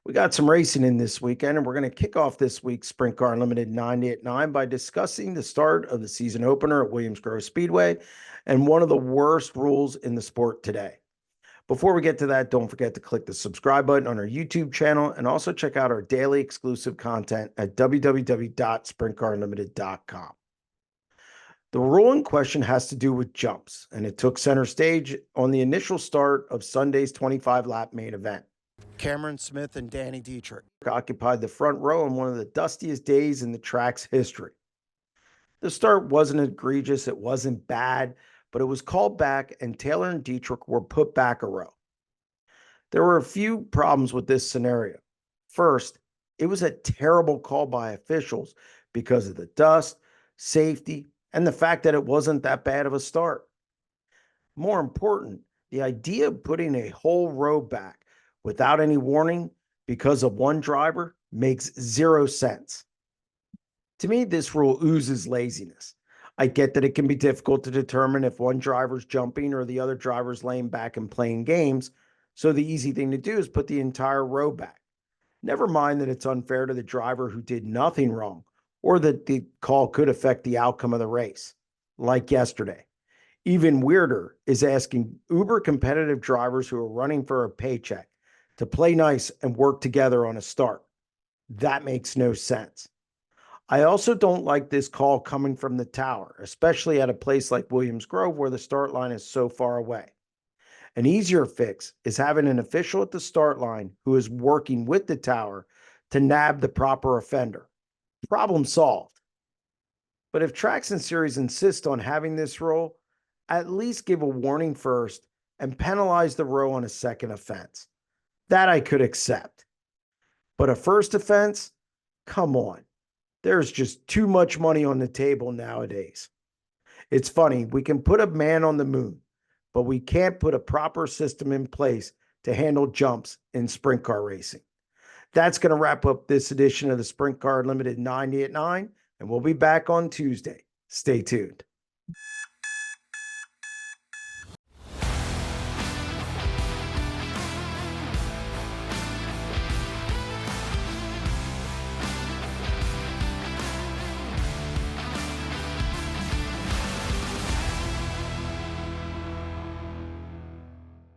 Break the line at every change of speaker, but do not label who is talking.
We got some racing in this weekend, and we're going to kick off this week's Sprint Car Unlimited 90 at 9 by discussing the start of the season opener at Williams Grove Speedway and one of the worst rules in the sport today. Before we get to that, don't forget to click the subscribe button on our YouTube channel and also check out our daily exclusive content at www.sprintcarunlimited.com. The rule in question has to do with jumps, and it took center stage on the initial start of Sunday's 25-lap main event. Cameron Smith and Danny Dietrich occupied the front row on one of the dustiest days in the track's history. The start wasn't egregious, it wasn't bad, but it was called back and Taylor and Dietrich were put back a row. There were a few problems with this scenario. First, it was a terrible call by officials because of the dust, safety, and the fact that it wasn't that bad of a start. More important, the idea of putting a whole row back without any warning because of one driver makes zero sense. To me, this rule oozes laziness. I get that it can be difficult to determine if one driver's jumping or the other driver's laying back and playing games, so the easy thing to do is put the entire row back. Never mind that it's unfair to the driver who did nothing wrong, or that the call could affect the outcome of the race, like yesterday. Even weirder is asking uber competitive drivers who are running for a paycheck to play nice and work together on a start. That makes no sense. I also don't like this call coming from the tower, especially at a place like Williams Grove where the start line is so far away. An easier fix is having an official at the start line who is working with the tower to nab the proper offender. Problem solved. But if tracks and series insist on having this rule, at least give a warning first and penalize the row on a second offense. That I could accept. But a first offense? Come on. There's just too much money on the table nowadays. It's funny, we can put a man on the moon, but we can't put a proper system in place to handle jumps in sprint car racing. That's going to wrap up this edition of the Sprint Car Unlimited 90 at 9, and we'll be back on Tuesday. Stay tuned.